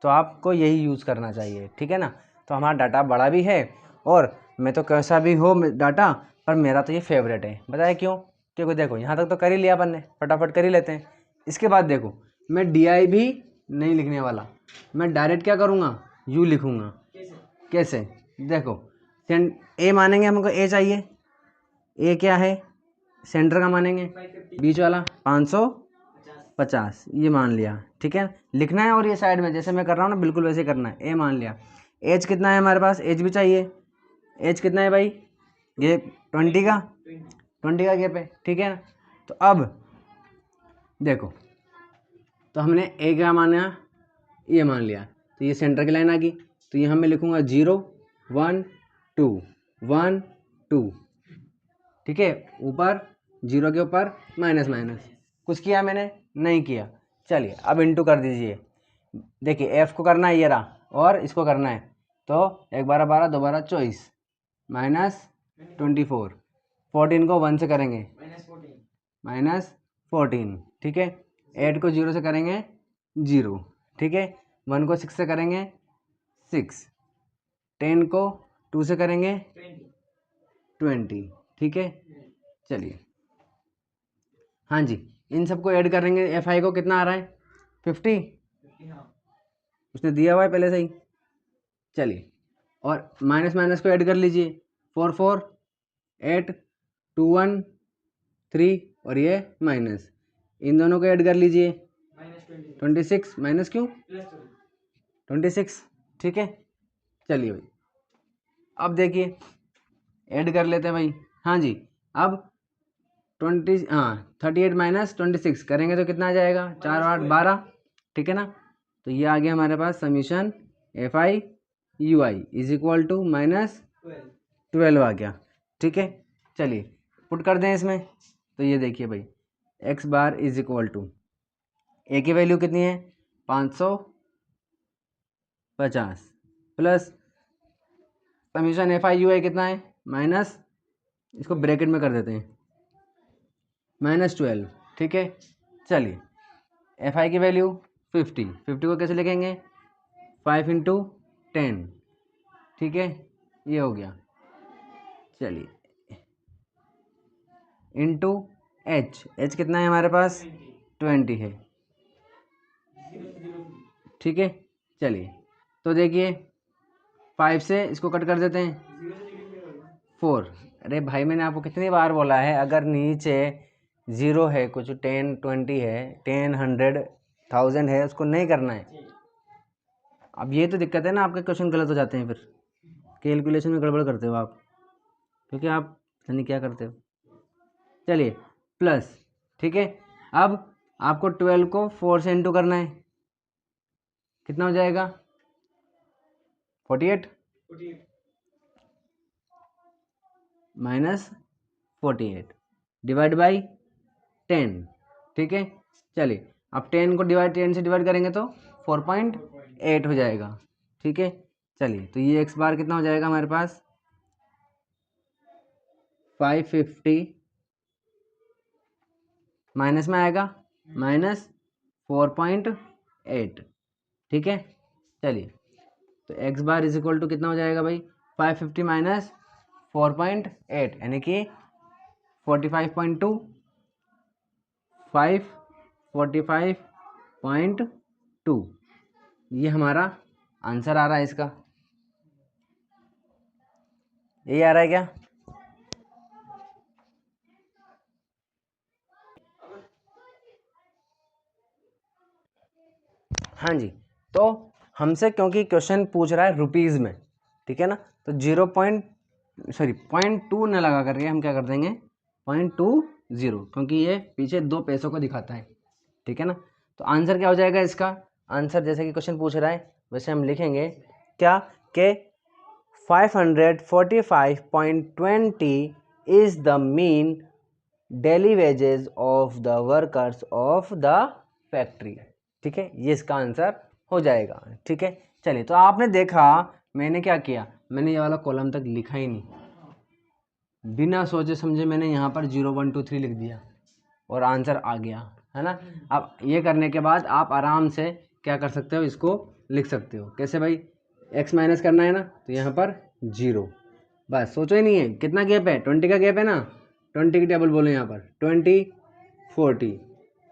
तो आपको यही यूज़ करना चाहिए, ठीक है ना। तो हमारा डाटा बड़ा भी है और मैं तो कैसा भी हो डाटा, पर मेरा तो ये फेवरेट है। बताया क्यों? क्योंकि देखो यहाँ तक तो कर ही लिया अपन ने, फटाफट कर ही लेते हैं। इसके बाद देखो मैं DI भी नहीं लिखने वाला, मैं डायरेक्ट क्या करूँगा, U लिखूँगा। कैसे? देखो ए मानेंगे, हमको ए चाहिए, ए क्या है, सेंटर का मानेंगे, बीच वाला 550, ये मान लिया, ठीक है। लिखना है और ये साइड में जैसे मैं कर रहा हूँ ना बिल्कुल वैसे करना है। ए मान लिया। एज कितना है हमारे पास, एज भी चाहिए। एज कितना है भाई, ये 20 का गैप है, ठीक है। तो अब देखो, तो हमने ए क्या माना, ये मान लिया, तो ये सेंटर की लाइन आ गई। तो यहाँ मैं लिखूँगा 0 1 2 1 2, ठीक है। ऊपर 0 के ऊपर माइनस माइनस, कुछ किया मैंने, नहीं किया। चलिए अब इंटू कर दीजिए। देखिए एफ को करना है ये रहा, और इसको करना है, तो 1 12 12 2 12 24 माइनस 24, 14 को 1 से करेंगे -14, ठीक है। 8 को 0 से करेंगे 0, ठीक है। 1 को 6 से करेंगे 6, 10 को 2 से करेंगे 20, ठीक है। चलिए हाँ जी, इन सबको ऐड करेंगे। FI को कितना आ रहा है 50, उसने दिया हुआ है पहले से ही। चलिए और माइनस माइनस को ऐड कर लीजिए, 4 4 8 2 1 3 और ये माइनस, इन दोनों को ऐड कर लीजिए, 26 माइनस क्यों 26, ठीक है। चलिए भाई अब देखिए ऐड कर लेते हैं भाई। हाँ जी, अब 38 माइनस 26 करेंगे तो कितना आ जाएगा, 4 8 12, ठीक है ना। तो ये आ गया हमारे पास summation FI UI is equal to -12 आ गया, ठीक है। चलिए पुट कर दें इसमें, तो ये देखिए भाई x bar is equal to A की वैल्यू कितनी है 550 प्लस समीशन FI UI कितना है माइनस, इसको ब्रैकेट में कर देते हैं -12, ठीक है। चलिए FI की वैल्यू 50 को कैसे लिखेंगे 5 × 10, ठीक है, ये हो गया। चलिए इंटू एच कितना है हमारे पास 20 है, ठीक है। चलिए तो देखिए 5 से इसको कट कर देते हैं 4। अरे भाई मैंने आपको कितनी बार बोला है, अगर नीचे 0 है, कुछ 10 20 है, 10 100 1000 है, उसको नहीं करना है। अब ये तो दिक्कत है ना, आपके क्वेश्चन गलत हो जाते हैं, फिर कैलकुलेशन में गड़बड़ करते हो आप, क्योंकि आप नहीं क्या करते हो। चलिए प्लस, ठीक है। अब आपको 12 को 4 से इंटू करना है, कितना हो जाएगा 48 -48 डिवाइड बाई 10, ठीक है। चलिए अब 10 को 10 से डिवाइड करेंगे तो 4.8 हो जाएगा, ठीक है। चलिए तो ये x बार कितना हो जाएगा हमारे पास 550 माइनस में आएगा -4.8, ठीक है। चलिए तो x bar is equal to कितना हो जाएगा भाई 550 माइनस 4.8 यानी कि 45.2, 545.2, ये हमारा आंसर आ रहा है इसका। यही आ रहा है क्या? हाँ जी, तो हमसे क्योंकि क्वेश्चन पूछ रहा है रुपीज़ में, ठीक है ना, तो 0.2 न लगा करके हम क्या कर देंगे 0.20, क्योंकि ये पीछे 2 पैसों को दिखाता है, ठीक है ना। तो आंसर क्या हो जाएगा इसका, आंसर जैसे कि क्वेश्चन पूछ रहा है वैसे हम लिखेंगे क्या कि 545.20 is the mean daily wages of the workers of the factory. ठीक है, ये इसका आंसर हो जाएगा। ठीक है, चलिए, तो आपने देखा मैंने क्या किया, मैंने ये वाला कॉलम तक लिखा ही नहीं, बिना सोचे समझे मैंने यहाँ पर 0 1 2 3 लिख दिया और आंसर आ गया, है ना। अब ये करने के बाद आप आराम से क्या कर सकते हो, इसको लिख सकते हो। कैसे भाई, x माइनस करना है ना, तो यहाँ पर 0, बस सोचो ही नहीं है। कितना गैप है, 20 का गैप है ना, 20 की टेबल बोलो यहाँ पर, 20 40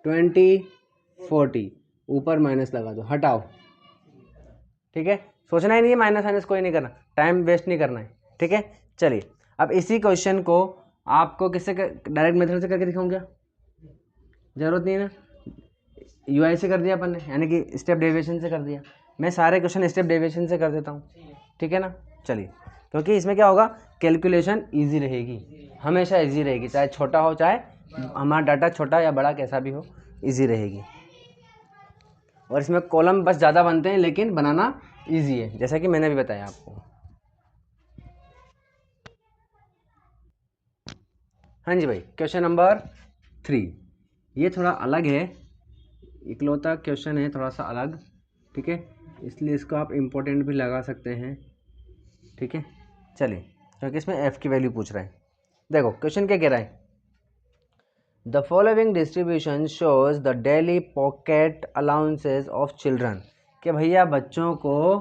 20 40, ऊपर माइनस लगा दो, हटाओ। ठीक है, सोचना ही नहीं है, माइनस माइनस कोई नहीं करना, टाइम वेस्ट नहीं करना है। ठीक है, चलिए, अब इसी क्वेश्चन को आपको किससे डायरेक्ट मेथड से करके दिखाऊं क्या, जरूरत नहीं है ना, यूआई से कर दिया अपन ने, यानी कि स्टेप डेविएशन से कर दिया। मैं सारे क्वेश्चन स्टेप डेविएशन से कर देता हूँ, ठीक है ना। चलिए, क्योंकि इसमें क्या होगा, कैलकुलेशन इजी रहेगी, हमेशा इजी रहेगी, चाहे छोटा हो, चाहे हमारा डाटा छोटा या बड़ा कैसा भी हो, इजी रहेगी। और इसमें कॉलम बस ज़्यादा बनते हैं, लेकिन बनाना इजी है, जैसा कि मैंने भी बताया आपको। हाँ जी भाई, क्वेश्चन नंबर 3, ये थोड़ा अलग है, इकलौता क्वेश्चन है, थोड़ा सा अलग। ठीक है, इसलिए इसको आप इम्पोर्टेंट भी लगा सकते हैं। ठीक है, चलिए, क्योंकि इसमें एफ की वैल्यू पूछ रहा है। देखो क्वेश्चन क्या कह रहा है, the following distribution shows the daily pocket allowances of children, कि भैया बच्चों को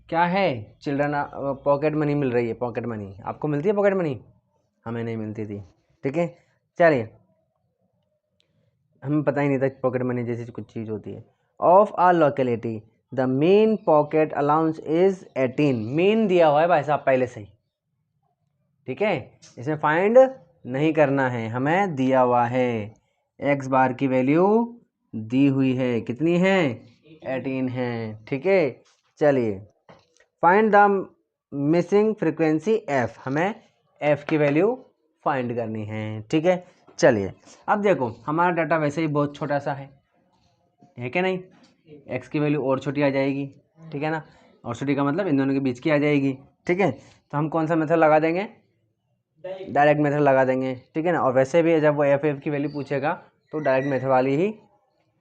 क्या है, चिल्ड्रन पॉकेट मनी मिल रही है। पॉकेट मनी आपको मिलती है, पॉकेट मनी हमें नहीं मिलती थी। ठीक है, चलिए, हमें पता ही नहीं था पॉकेट मनी जैसी कुछ चीज़ होती है। Of our locality the mean pocket allowance is 18, mean दिया हुआ है भाई साहब पहले से ही। ठीक है, इसमें फाइंड नहीं करना है, हमें दिया हुआ है, एक्स बार की वैल्यू दी हुई है, कितनी है, 18 है। ठीक है, चलिए, find the missing frequency F, हमें एफ की वैल्यू फाइंड करनी है। ठीक है, चलिए, अब देखो हमारा डाटा वैसे ही बहुत छोटा सा है क्या नहीं, एक्स की वैल्यू और छोटी आ जाएगी। ठीक है ना, और छोटी का मतलब इन दोनों के बीच की आ जाएगी। ठीक है, तो हम कौन सा मेथड लगा देंगे, डायरेक्ट मेथड लगा देंगे। ठीक है ना, और वैसे भी जब वो एफ की वैल्यू पूछेगा तो डायरेक्ट मेथड वाली ही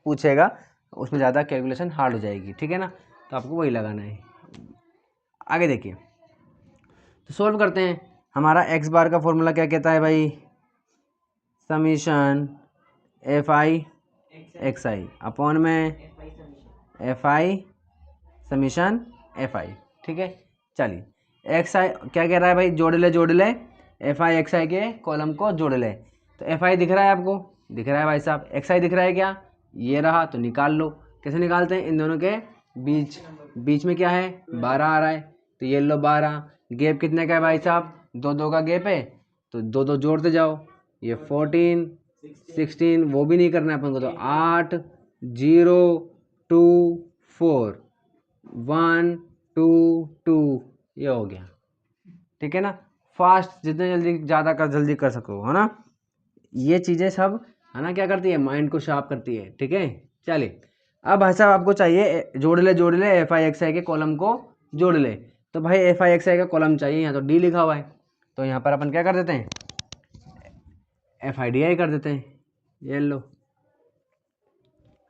पूछेगा, उसमें ज़्यादा कैलकुलेशन हार्ड हो जाएगी। ठीक है ना, तो आपको वही लगाना है। आगे देखिए, तो सोल्व करते हैं। हमारा एक्स बार का फॉर्मूला क्या कहता है भाई, summation F I x I upon में F I summation F I. ठीक है, चलिए, एक्स आई क्या कह रहा है भाई, जोड़ ले एफ आई एक्स आई के कॉलम को जोड़ ले। तो एफ आई दिख रहा है आपको, दिख रहा है भाई साहब, एक्स आई दिख रहा है क्या, ये रहा, तो निकाल लो। कैसे निकालते हैं, इन दोनों के बीच में क्या है, 12 आ रहा है, तो ये लो 12, गैप कितने का है भाई साहब, 2 2 का गैप है, तो 2 2 जोड़ते जाओ, ये 14 16, वो भी नहीं करना है अपन को, तो 8 0 2 4 1 2 2, ये हो गया। ठीक है ना, फास्ट जितने जल्दी ज़्यादा कर जल्दी कर सको, है ना। ये चीज़ें सब है ना क्या करती है, माइंड को शार्प करती है। ठीक है, चलिए, अब भाई साहब आपको चाहिए जोड़ ले एफ आई एक्स आई के कॉलम को जोड़ ले। तो भाई एफ आई एक्स आई का कॉलम चाहिए, यहाँ तो डी लिखा हुआ है, तो यहाँ पर अपन क्या कर देते हैं, एफ आई डी आई कर देते हैं, ये लो,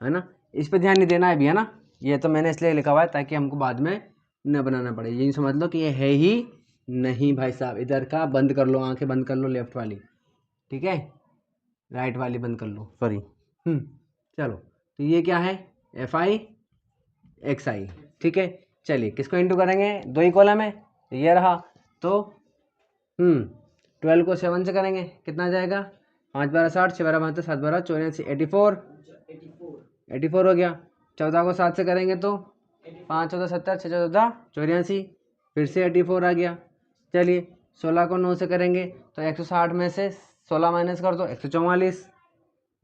है ना। इस पर ध्यान नहीं देना है भी, है ना, ये तो मैंने इसलिए लिखा हुआ है ताकि हमको बाद में न बनाना पड़े। ये समझ लो कि ये है ही नहीं भाई साहब, इधर का बंद कर लो, आंखें बंद कर लो लेफ्ट वाली, ठीक है, राइट वाली बंद कर लो, सॉरी। चलो, तो ये क्या है, एफ आई एक्स आई। ठीक है, चलिए, किसको इंटू करेंगे, 2 ही कॉलम है, तो ये रहा, तो 12 को 7 से करेंगे, कितना आ जाएगा, 5 12 60, 6 12 72, 7 12 84, 84 हो गया। 14 को 7 से करेंगे तो 5 14 70, 6 14 84, फिर से 84 आ गया। चलिए, 16 को 9 से करेंगे तो 160 में से 16 माइनस कर दो, 144,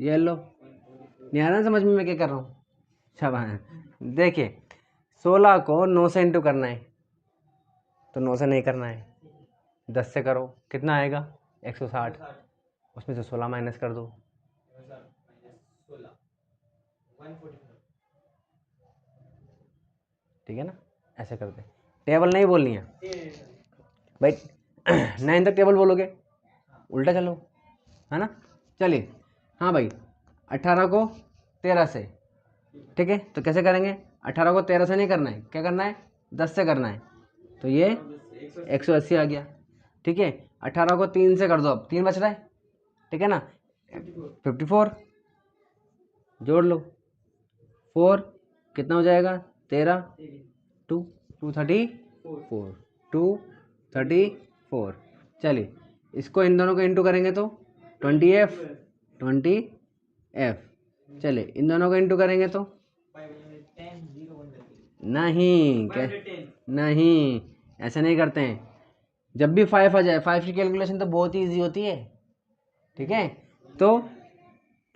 ये लो। नहीं आ रहा समझ में मैं क्या कर रहा हूँ, अच्छा देखिए, 16 को 9 से इंटू करना है, तो 9 से नहीं करना है, 10 से करो, कितना आएगा 160, उसमें से 16 माइनस कर दो, ठीक है ना, ऐसे करते हैं। टेबल नहीं बोलनी है भाई, 9 तक टेबल बोलोगे, उल्टा चलो, है ना। चलिए हाँ भाई, 18 को 13 से, ठीक है। तो कैसे करेंगे, 18 को 13 से नहीं करना है, क्या करना है, 10 से करना है। तो ये 180 आ गया, ठीक है। 18 को 3 से कर दो, अब 3 बच रहा है, ठीक है ना। 54 जोड़ लो, 4 कितना हो जाएगा, 13, 234, 234। चलिए इसको इन दोनों को इंटू करेंगे तो 20f, 20f। चलिए इन दोनों को इंटू करेंगे तो नहीं, क्या नहीं, ऐसे नहीं करते हैं। जब भी 5 आ जाए, 5 की कैलकुलेशन तो बहुत ही ईजी होती है, ठीक है। तो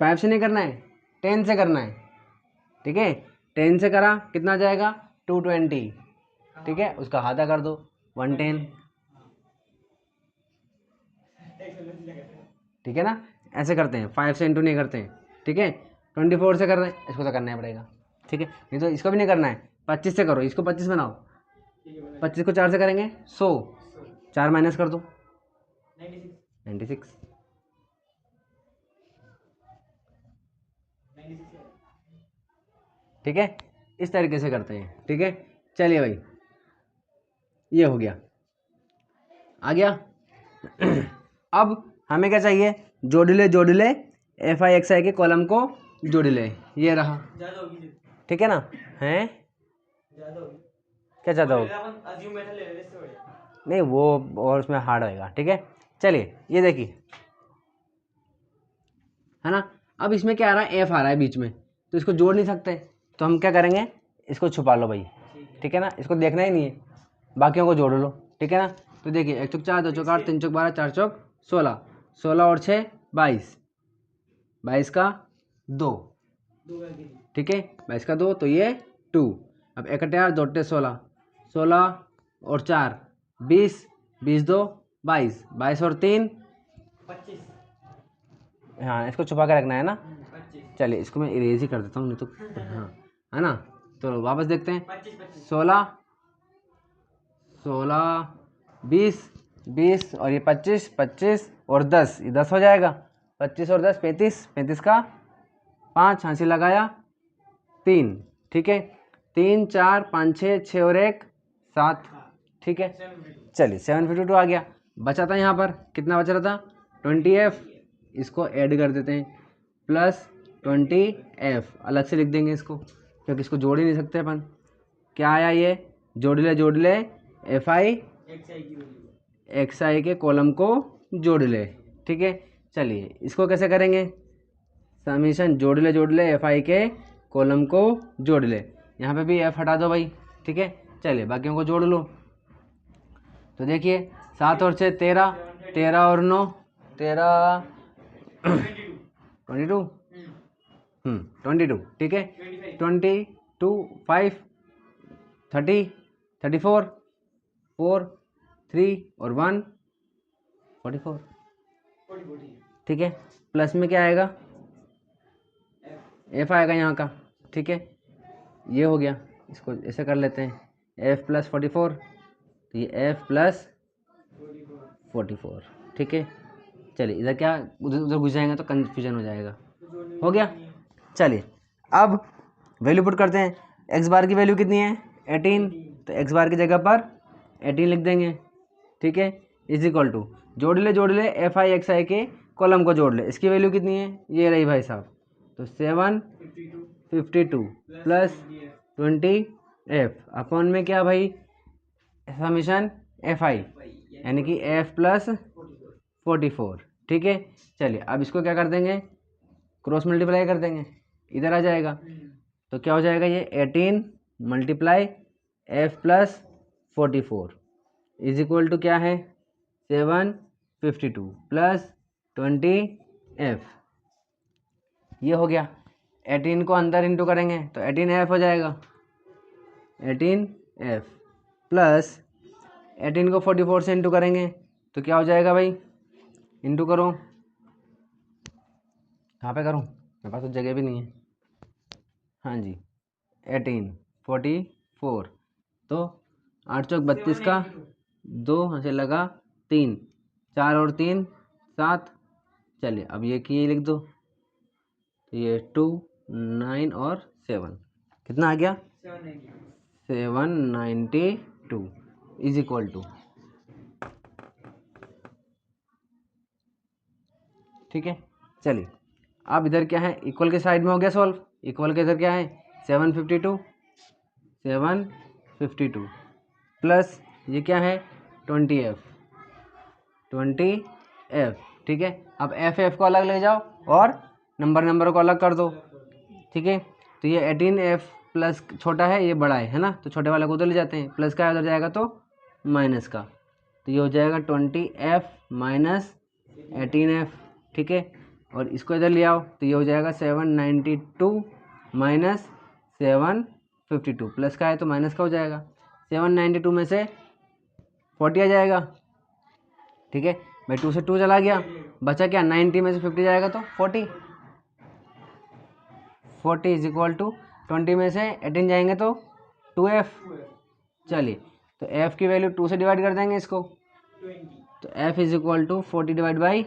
5 से नहीं करना है, 10 से करना है, ठीक है। 10 से करा कितना आ जाएगा, 220, ठीक है। उसका आधा कर दो, 110, ठीक है ना। ऐसे करते हैं, 5 से इंटू नहीं करते हैं, ठीक है। 24 से कर रहे हैं, इसको तो करना ही पड़ेगा, ठीक है। नहीं तो इसको भी नहीं करना है, 25 से करो, इसको 25 बनाओ। 25 को 4 से करेंगे 100, 4 माइनस कर दो 96, ठीक है। इस तरीके से करते हैं, ठीक है। चलिए भाई, ये हो गया, आ गया। अब हमें क्या चाहिए, जोड़ ले एफ आई एक्स आई के कॉलम को जोड़ ले, ये रहा, ठीक है ना। हैं क्या ज़्यादा होगा, नहीं वो और उसमें हार्ड होएगा, ठीक है। चलिए ये देखिए, है ना। अब इसमें क्या आ रहा है, एफ आ रहा है बीच में, तो इसको जोड़ नहीं सकते, तो हम क्या करेंगे, इसको छुपा लो भाई, ठीक है ना। इसको देखना ही नहीं है, बाकियों को जोड़ लो, ठीक है ना। तो देखिए 1 चौक 4, 2 चौक 8, 3 चौक 12, 4 चौक 16, 16 और 6 22, 22 का 2, ठीक है। 22 का 2 तो ये 2। अब 1 8 2 8 16, 16 और 4 20, 20 2 22, 22 और 3 25। हाँ इसको छुपा के रखना है ना। चलिए इसको मैं इरेज ही कर देता हूँ, नहीं तो हाँ, है ना। तो वापस देखते हैं, 16 16 20 20 और ये 25 25 और 10, ये 10 हो जाएगा, 25 और 10 35, 35 का 5, हाँसी लगाया 3, ठीक है। 3 4 5 6 6 और 1 7, ठीक है। चलिए 752 आ गया। बचा था यहाँ पर, कितना बच रहा था, 20f, इसको ऐड कर देते हैं, प्लस 20f अलग से लिख देंगे इसको, क्योंकि इसको जोड़ ही नहीं सकते अपन। क्या आया ये, जोड़ ले एफ आई एक्स आई के कॉलम को जोड़ ले, ठीक है। चलिए इसको कैसे करेंगे, समीशन जोड़ ले एफ आई के कॉलम को जोड़ ले, यहाँ पे भी एफ हटा दो भाई, ठीक है। चलिए बाकियों को जोड़ लो, तो देखिए 7 और 6 13, 13 और 9 13 22, 22, ठीक है। 22 5 30 34 4 3 और 1 44, ठीक है। प्लस में क्या आएगा, एफ आएगा यहाँ का, ठीक है। ये हो गया, इसको ऐसे कर लेते हैं, एफ प्लस 44, तो ये एफ प्लस 44, ठीक है। चलिए इधर क्या, उधर उधर घुस जाएंगे तो कन्फ्यूजन हो जाएगा, हो गया। चलिए अब वैल्यू पुट करते हैं, एक्स बार की वैल्यू कितनी है 18, तो एक्स बार की जगह पर 18 लिख देंगे, ठीक है। इज इक्वल टू जोड़ ले एफ आई एक्स आई के कॉलम को जोड़ ले, इसकी वैल्यू कितनी है, ये रही भाई साहब, तो 752 प्लस 20f अपॉन में क्या भाई, समीशन एफ आई, यानी कि एफ प्लस 44, ठीक है। चलिए अब इसको क्या कर देंगे, क्रॉस मल्टीप्लाई कर देंगे, इधर आ जाएगा, तो क्या हो जाएगा ये 18 multiply f plus 44 is equal to क्या है, 752 प्लस 20f, ये हो गया। 18 को अंदर इंटू करेंगे तो 18f हो जाएगा, 18f प्लस 18 को 44 से इंटू करेंगे तो क्या हो जाएगा भाई, इंटू करो, कहाँ पे करूँ, मेरे पास तो जगह भी नहीं है, हाँ जी 18 44, तो 8 चौक 32 का 2 यहाँ से लगा 3, 4 और 3 7। चलिए अब ये की लिख दो, तो ये 2, 9 और 7 कितना आ गया 792 इज इक्वल टू, ठीक है। चलिए अब इधर क्या है, इक्वल के साइड में हो गया सॉल्व, इक्वल के इधर क्या है 752 प्लस ये क्या है 20f, ठीक है। अब एफ को अलग ले जाओ और नंबर को अलग कर दो, ठीक है। तो ये 18f प्लस छोटा है, ये बड़ा है ना, तो छोटे वाले को उधर ले जाते हैं, प्लस का उधर जाएगा तो माइनस का, तो ये हो जाएगा 20f माइनस 18f, ठीक है। और इसको इधर ले आओ तो ये हो जाएगा 792 माइनस 752, प्लस का है तो माइनस का हो जाएगा, 792 में से 40 आ जाएगा, ठीक है भाई। 2 से 2 चला गया, बचा क्या 90 में से 50 जाएगा तो 40 इज इक्वल टू 20 में से 18 जाएंगे तो 2f। चलिए तो f की वैल्यू 2 से डिवाइड कर देंगे इसको, तो f is equal to 40 divide by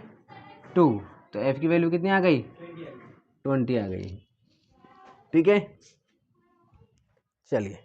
2, तो f की वैल्यू कितनी आ गई 20 आ गई, ठीक है। चलिए